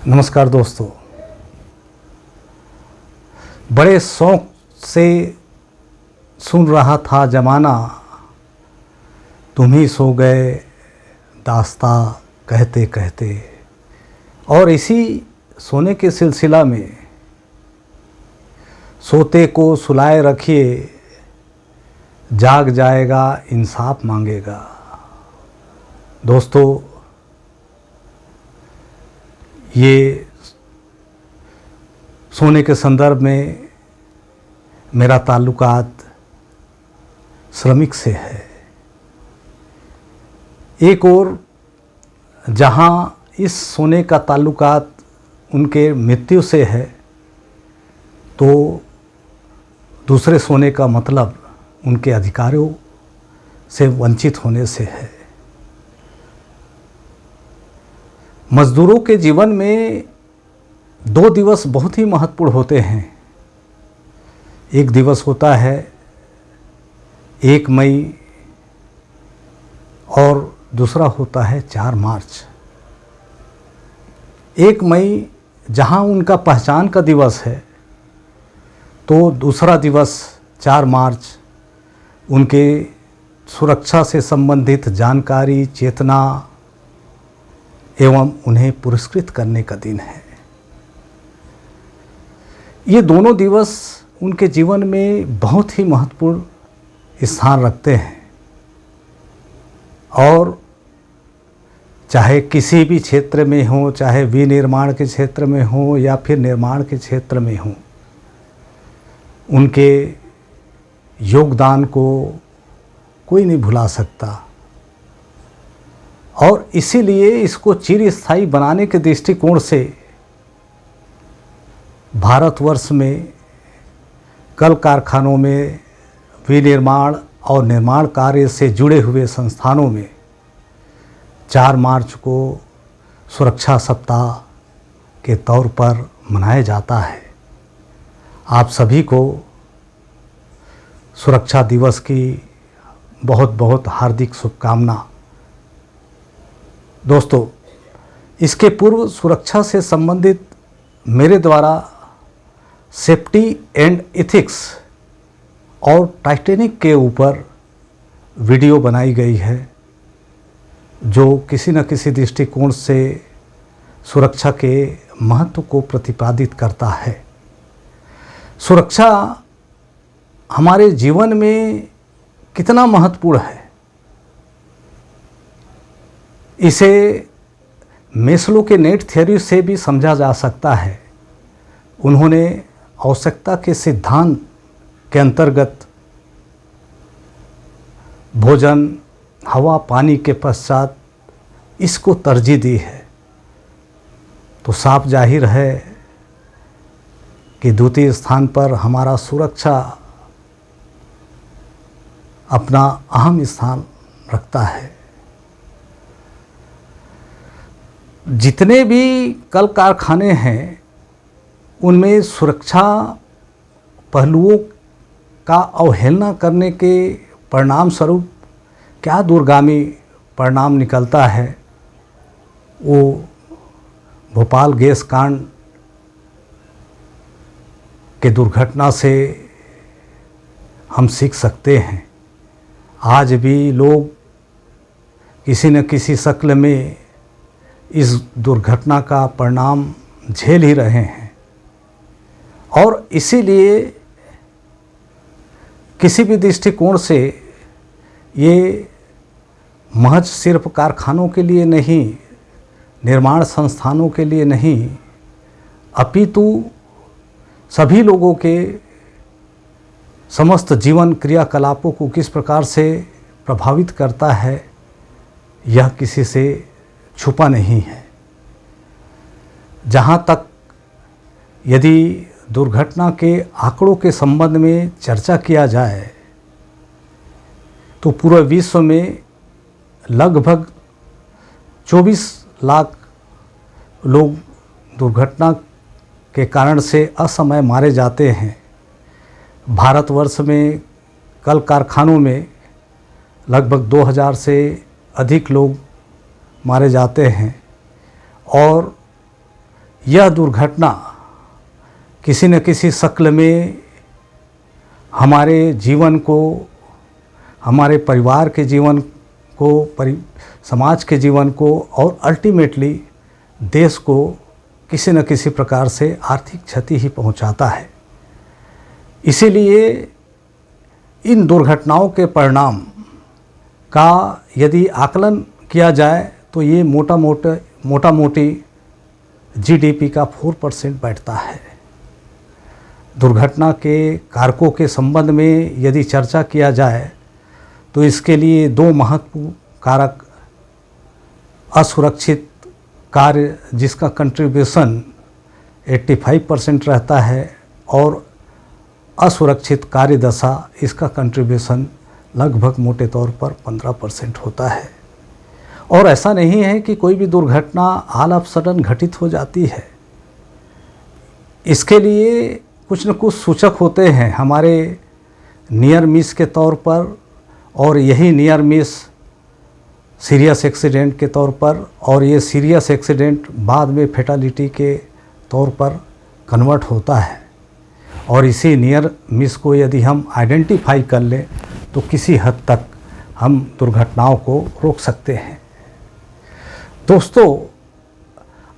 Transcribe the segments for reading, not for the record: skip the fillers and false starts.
नमस्कार दोस्तों, बड़े शौक़ से सुन रहा था ज़माना, तुम ही सो गए दास्तां कहते कहते। और इसी सोने के सिलसिला में सोते को सुलाए रखिए, जाग जाएगा इंसाफ मांगेगा। दोस्तों, ये सोने के संदर्भ में मेरा ताल्लुकात श्रमिक से है। एक और जहाँ इस सोने का ताल्लुकात उनके मृत्यु से है, तो दूसरे सोने का मतलब उनके अधिकारों से वंचित होने से है। मज़दूरों के जीवन में 2 दिवस बहुत ही महत्वपूर्ण होते हैं। एक दिवस होता है 1 मई और दूसरा होता है 4 मार्च। 1 मई जहां उनका पहचान का दिवस है, तो दूसरा दिवस 4 मार्च उनके सुरक्षा से संबंधित जानकारी, चेतना एवं उन्हें पुरस्कृत करने का दिन है। ये दोनों दिवस उनके जीवन में बहुत ही महत्वपूर्ण स्थान रखते हैं और चाहे किसी भी क्षेत्र में हो, चाहे विनिर्माण के क्षेत्र में हो या फिर निर्माण के क्षेत्र में हो, उनके योगदान को कोई नहीं भुला सकता। और इसीलिए इसको चिरस्थायी बनाने के दृष्टिकोण से भारतवर्ष में कल कारखानों में, विनिर्माण और निर्माण कार्य से जुड़े हुए संस्थानों में 4 मार्च को सुरक्षा सप्ताह के तौर पर मनाया जाता है। आप सभी को सुरक्षा दिवस की बहुत बहुत हार्दिक शुभकामना। दोस्तों, इसके पूर्व सुरक्षा से संबंधित मेरे द्वारा सेफ्टी एंड एथिक्स और टाइटैनिक के ऊपर वीडियो बनाई गई है, जो किसी न किसी दृष्टिकोण से सुरक्षा के महत्व को प्रतिपादित करता है। सुरक्षा हमारे जीवन में कितना महत्वपूर्ण है, इसे मेस्लो के नेट थ्योरी से भी समझा जा सकता है। उन्होंने आवश्यकता के सिद्धांत के अंतर्गत भोजन, हवा, पानी के पश्चात इसको तरजीह दी है। तो साफ जाहिर है कि द्वितीय स्थान पर हमारा सुरक्षा अपना अहम स्थान रखता है। जितने भी कल कारखाने हैं, उनमें सुरक्षा पहलुओं का अवहेलना करने के परिणाम स्वरूप क्या दूरगामी परिणाम निकलता है, वो भोपाल गैस कांड के दुर्घटना से हम सीख सकते हैं। आज भी लोग किसी न किसी शक्ल में इस दुर्घटना का परिणाम झेल ही रहे हैं। और इसीलिए किसी भी दृष्टिकोण से ये महज सिर्फ कारखानों के लिए नहीं, निर्माण संस्थानों के लिए नहीं, अपितु सभी लोगों के समस्त जीवन क्रियाकलापों को किस प्रकार से प्रभावित करता है, यह किसी से छुपा नहीं है। जहाँ तक यदि दुर्घटना के आंकड़ों के संबंध में चर्चा किया जाए, तो पूरे विश्व में लगभग 24 लाख लोग दुर्घटना के कारण से असमय मारे जाते हैं। भारतवर्ष में कल कारखानों में लगभग 2000 से अधिक लोग मारे जाते हैं और यह दुर्घटना किसी न किसी शक्ल में हमारे जीवन को, हमारे परिवार के जीवन को, समाज के जीवन को और अल्टीमेटली देश को किसी न किसी प्रकार से आर्थिक क्षति ही पहुंचाता है। इसीलिए इन दुर्घटनाओं के परिणाम का यदि आकलन किया जाए तो ये मोटा मोटी जीडीपी का 4% बैठता है। दुर्घटना के कारकों के संबंध में यदि चर्चा किया जाए तो इसके लिए दो महत्वपूर्ण कारक, असुरक्षित कार्य जिसका कंट्रीब्यूशन 85% रहता है और असुरक्षित कार्य दशा इसका कंट्रीब्यूशन लगभग मोटे तौर पर 15% होता है। और ऐसा नहीं है कि कोई भी दुर्घटना ऑल ऑफ सडन घटित हो जाती है। इसके लिए कुछ न कुछ सूचक होते हैं हमारे नियर मिस के तौर पर, और यही नियर मिस सीरियस एक्सीडेंट के तौर पर, और ये सीरियस एक्सीडेंट बाद में फैटालिटी के तौर पर कन्वर्ट होता है। और इसी नियर मिस को यदि हम आइडेंटिफाई कर लें तो किसी हद तक हम दुर्घटनाओं को रोक सकते हैं। दोस्तों,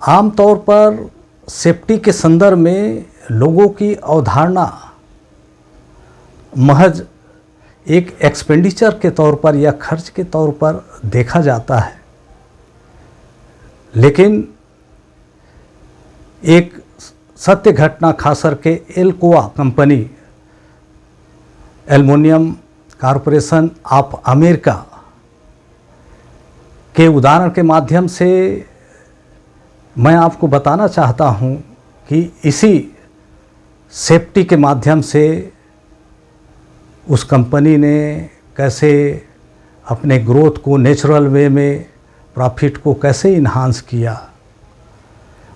आमतौर पर सेफ्टी के संदर्भ में लोगों की अवधारणा महज एक एक्सपेंडिचर के तौर पर या खर्च के तौर पर देखा जाता है, लेकिन एक सत्य घटना खास करके Alcoa company, aluminium corporation of America के उदाहरण के माध्यम से मैं आपको बताना चाहता हूं कि इसी सेफ्टी के माध्यम से उस कंपनी ने कैसे अपने ग्रोथ को नेचुरल वे में, प्रॉफिट को कैसे इन्हांस किया।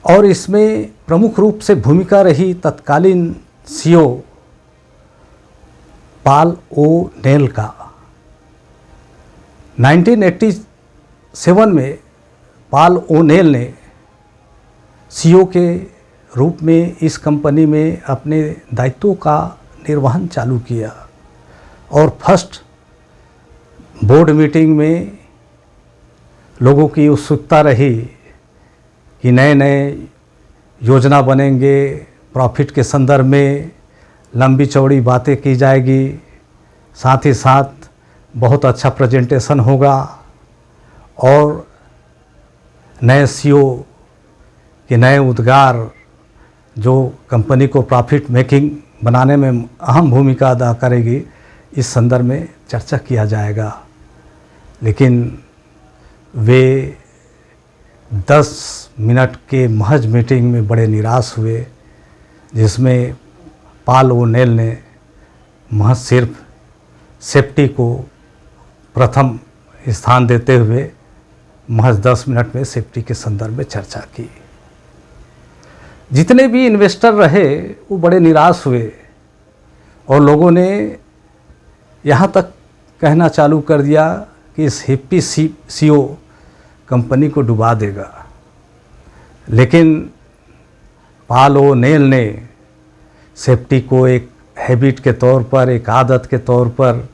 और इसमें प्रमुख रूप से भूमिका रही तत्कालीन सीईओ पॉल ओ नेल का। 1987 में पॉल ओ नेल ने सीईओ के रूप में इस कंपनी में अपने दायित्वों का निर्वहन चालू किया और फर्स्ट बोर्ड मीटिंग में लोगों की उत्सुकता रही कि नए नए योजना बनेंगे, प्रॉफिट के संदर्भ में लंबी चौड़ी बातें की जाएगी, साथ ही साथ बहुत अच्छा प्रेजेंटेशन होगा और नए सीईओ के नए उद्गार जो कंपनी को प्रॉफिट मेकिंग बनाने में अहम भूमिका अदा करेगी, इस संदर्भ में चर्चा किया जाएगा। लेकिन वे 10 मिनट के महज मीटिंग में बड़े निराश हुए, जिसमें पॉल ओ नेल ने महज सिर्फ सेफ्टी को प्रथम स्थान देते हुए महज 10 मिनट में सेफ्टी के संदर्भ में चर्चा की। जितने भी इन्वेस्टर रहे वो बड़े निराश हुए और लोगों ने यहाँ तक कहना चालू कर दिया कि इस हिप्पी सीईओ कंपनी को डुबा देगा। लेकिन पॉल ओ नेल ने सेफ्टी को एक हैबिट के तौर पर, एक आदत के तौर पर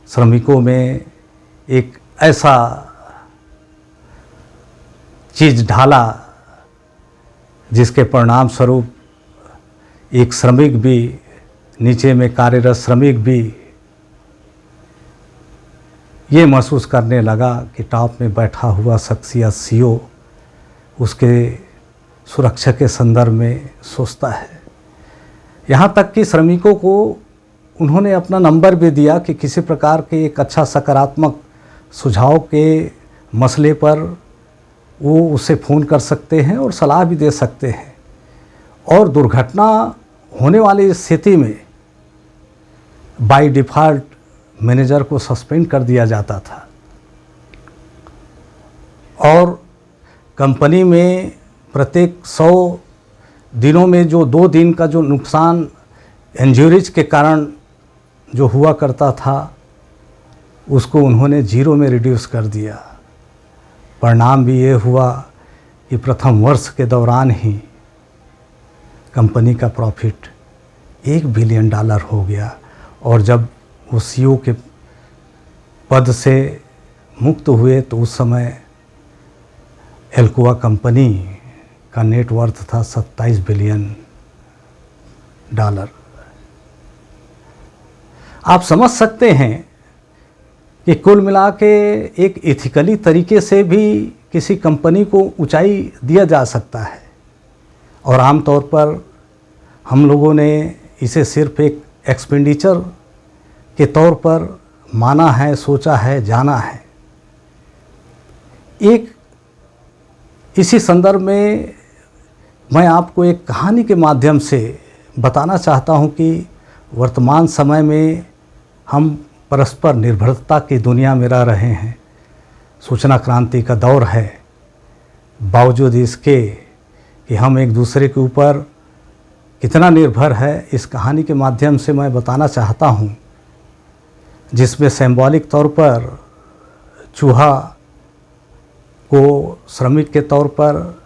श्रमिकों में एक ऐसा चीज़ ढाला जिसके परिणाम स्वरूप एक श्रमिक भी, नीचे में कार्यरत श्रमिक भी ये महसूस करने लगा कि टॉप में बैठा हुआ शख्सियत सीईओ उसके सुरक्षा के संदर्भ में सोचता है। यहाँ तक कि श्रमिकों को उन्होंने अपना नंबर भी दिया कि किसी प्रकार के एक अच्छा सकारात्मक सुझाव के मसले पर वो उसे फ़ोन कर सकते हैं और सलाह भी दे सकते हैं। और दुर्घटना होने वाली स्थिति में बाय डिफ़ॉल्ट मैनेजर को सस्पेंड कर दिया जाता था और कंपनी में प्रत्येक 100 दिनों में जो 2 दिन का जो नुकसान इंजरीज के कारण जो हुआ करता था उसको उन्होंने 0 में रिड्यूस कर दिया। परिणाम भी ये हुआ कि प्रथम वर्ष के दौरान ही कंपनी का प्रॉफिट $1 बिलियन हो गया। और जब वो CEO के पद से मुक्त हुए तो उस समय एल्कोआ कंपनी का नेटवर्थ था $27 बिलियन। आप समझ सकते हैं कि कुल मिला के एक इथिकली तरीके से भी किसी कंपनी को ऊंचाई दिया जा सकता है, और आमतौर पर हम लोगों ने इसे सिर्फ एक एक्सपेंडिचर के तौर पर माना है, सोचा है, जाना है। एक इसी संदर्भ में मैं आपको एक कहानी के माध्यम से बताना चाहता हूं कि वर्तमान समय में हम परस्पर निर्भरता की दुनिया में रह रहे हैं। सूचना क्रांति का दौर है। बावजूद इसके कि हम एक दूसरे के ऊपर कितना निर्भर है, इस कहानी के माध्यम से मैं बताना चाहता हूं, जिसमें सिंबॉलिक तौर पर चूहा को श्रमिक के तौर पर,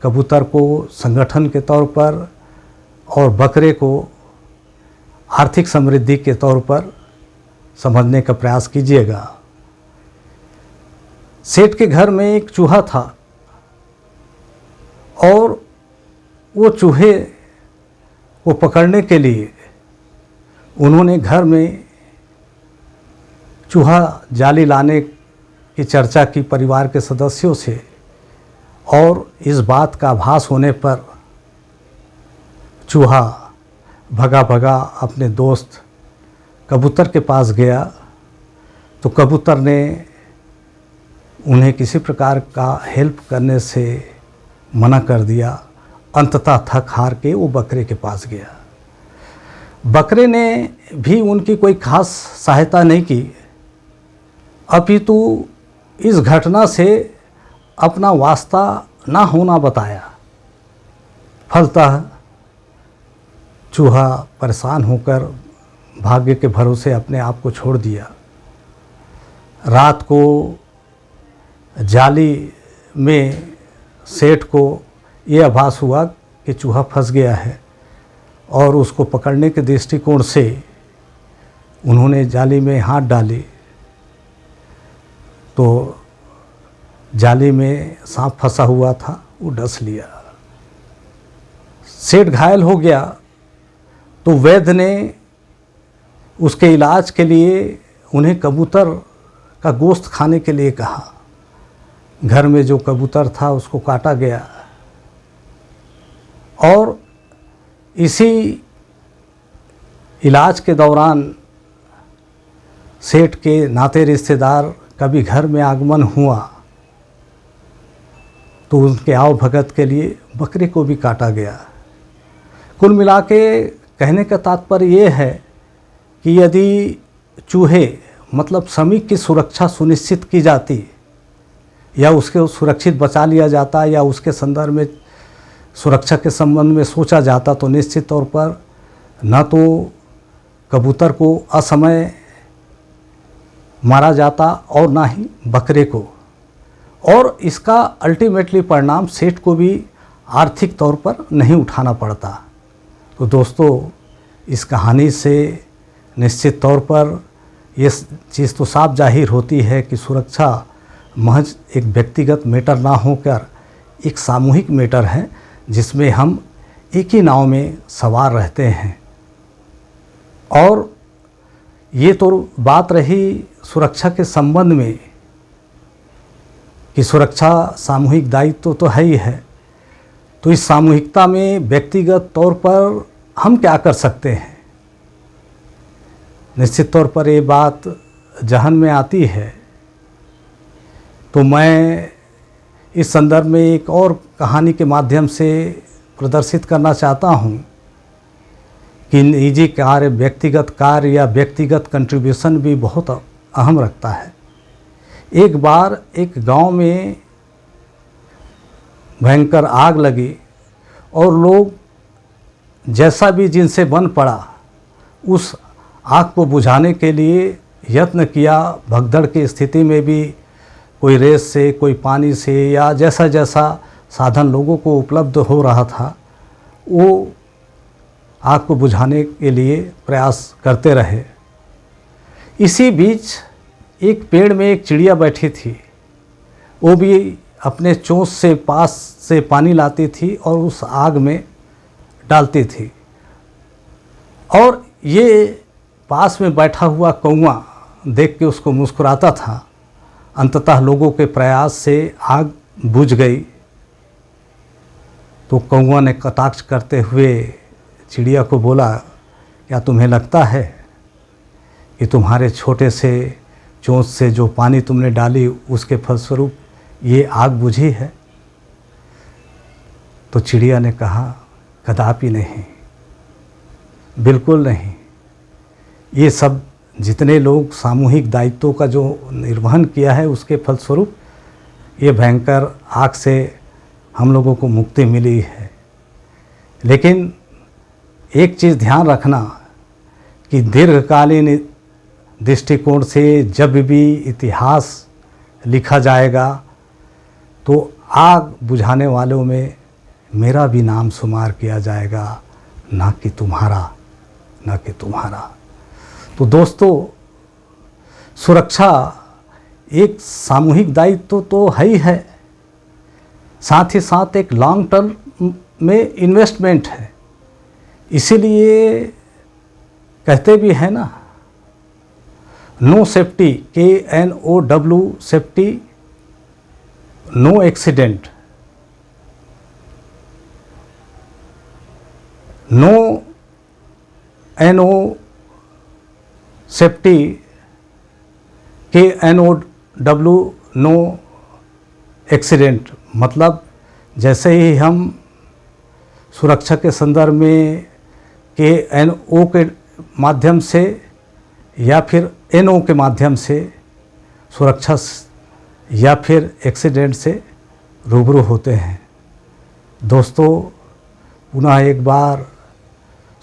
कबूतर को संगठन के तौर पर और बकरे को आर्थिक समृद्धि के तौर पर समझने का प्रयास कीजिएगा। सेठ के घर में एक चूहा था और वो चूहे को पकड़ने के लिए उन्होंने घर में चूहा जाली लाने की चर्चा की परिवार के सदस्यों से, और इस बात का आभास होने पर चूहा भगा भगा अपने दोस्त कबूतर के पास गया। तो कबूतर ने उन्हें किसी प्रकार का हेल्प करने से मना कर दिया। अंततः थक हार के वो बकरे के पास गया। बकरे ने भी उनकी कोई खास सहायता नहीं की, अपितु इस घटना से अपना वास्ता ना होना बताया। फलतः चूहा परेशान होकर भाग्य के भरोसे अपने आप को छोड़ दिया। रात को जाली में सेठ को ये आभास हुआ कि चूहा फंस गया है, और उसको पकड़ने के दृष्टिकोण से उन्होंने जाली में हाथ डाली तो जाली में सांप फंसा हुआ था, वो डस लिया। सेठ घायल हो गया तो वैद्य ने उसके इलाज के लिए उन्हें कबूतर का गोश्त खाने के लिए कहा। घर में जो कबूतर था उसको काटा गया, और इसी इलाज के दौरान सेठ के नाते रिश्तेदार का भी घर में आगमन हुआ, तो उनके आव भगत के लिए बकरे को भी काटा गया। कुल मिला के कहने का तात्पर्य ये है कि यदि चूहे मतलब श्रमिक की सुरक्षा सुनिश्चित की जाती, या उसके सुरक्षित बचा लिया जाता, या उसके संदर्भ में सुरक्षा के संबंध में सोचा जाता, तो निश्चित तौर पर न तो कबूतर को असमय मारा जाता और ना ही बकरे को, और इसका अल्टीमेटली परिणाम सेठ को भी आर्थिक तौर पर नहीं उठाना पड़ता। तो दोस्तों, इस कहानी से निश्चित तौर पर ये चीज़ तो साफ जाहिर होती है कि सुरक्षा महज एक व्यक्तिगत मैटर ना होकर एक सामूहिक मैटर है, जिसमें हम एक ही नाव में सवार रहते हैं। और ये तो बात रही सुरक्षा के संबंध में कि सुरक्षा सामूहिक दायित्व तो है ही है। तो इस सामूहिकता में व्यक्तिगत तौर पर हम क्या कर सकते हैं? निश्चित तौर पर ये बात जहन में आती है, तो मैं इस संदर्भ में एक और कहानी के माध्यम से प्रदर्शित करना चाहता हूँ कि निजी कार्य, व्यक्तिगत कार्य या व्यक्तिगत कंट्रीब्यूशन भी बहुत अहम रखता है। एक बार एक गांव में भयंकर आग लगी और लोग जैसा भी जिनसे बन पड़ा उस आग को बुझाने के लिए यत्न किया। भगदड़ की स्थिति में भी कोई रेत से, कोई पानी से, या जैसा जैसा साधन लोगों को उपलब्ध हो रहा था, वो आग को बुझाने के लिए प्रयास करते रहे। इसी बीच एक पेड़ में एक चिड़िया बैठी थी। वो भी अपने चोंच से पास से पानी लाती थी और उस आग में डालती थी, और ये पास में बैठा हुआ कौवा देख के उसको मुस्कुराता था। अंततः लोगों के प्रयास से आग बुझ गई। तो कौवा ने कटाक्ष करते हुए चिड़िया को बोला, क्या तुम्हें लगता है कि तुम्हारे छोटे से चोंच से जो पानी तुमने डाली उसके फलस्वरूप ये आग बुझी है? तो चिड़िया ने कहा, कदापि नहीं, बिल्कुल नहीं। ये सब जितने लोग सामूहिक दायित्वों का जो निर्वहन किया है उसके फलस्वरूप ये भयंकर आग से हम लोगों को मुक्ति मिली है। लेकिन एक चीज़ ध्यान रखना कि दीर्घकालीन दृष्टिकोण से जब भी इतिहास लिखा जाएगा तो आग बुझाने वालों में मेरा भी नाम शुमार किया जाएगा, ना कि तुम्हारा। तो दोस्तों, सुरक्षा एक सामूहिक दायित्व तो है ही है, साथ ही साथ एक लॉन्ग टर्म में इन्वेस्टमेंट है। इसीलिए कहते भी हैं ना, no safety, KNOW safety, no accident. No NO safety, KNOW no accident. मतलब जैसे ही हम सुरक्षा के संदर्भ में KNO के माध्यम से या फिर NO के माध्यम से सुरक्षा या फिर एक्सीडेंट से रूबरू होते हैं। दोस्तों, पुनः एक बार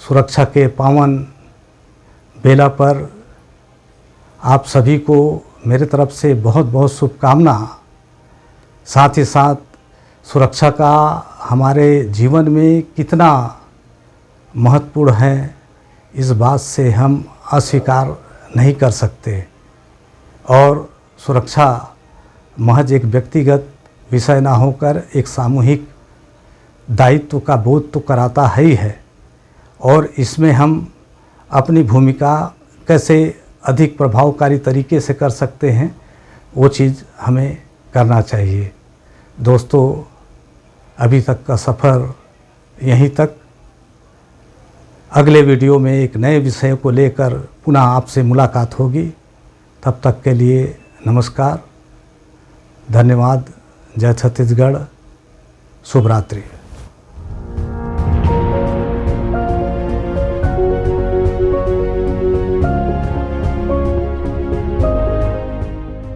सुरक्षा के पावन बेला पर आप सभी को मेरे तरफ से बहुत बहुत शुभकामना। साथ ही साथ सुरक्षा का हमारे जीवन में कितना महत्वपूर्ण है, इस बात से हम अस्वीकार नहीं कर सकते। और सुरक्षा महज एक व्यक्तिगत विषय ना होकर एक सामूहिक दायित्व का बोध तो कराता ही है, और इसमें हम अपनी भूमिका कैसे अधिक प्रभावकारी तरीके से कर सकते हैं वो चीज़ हमें करना चाहिए। दोस्तों, अभी तक का सफ़र यहीं तक। अगले वीडियो में एक नए विषय को लेकर पुनः आपसे मुलाकात होगी। तब तक के लिए नमस्कार, धन्यवाद। जय छत्तीसगढ़, शुभ रात्रि।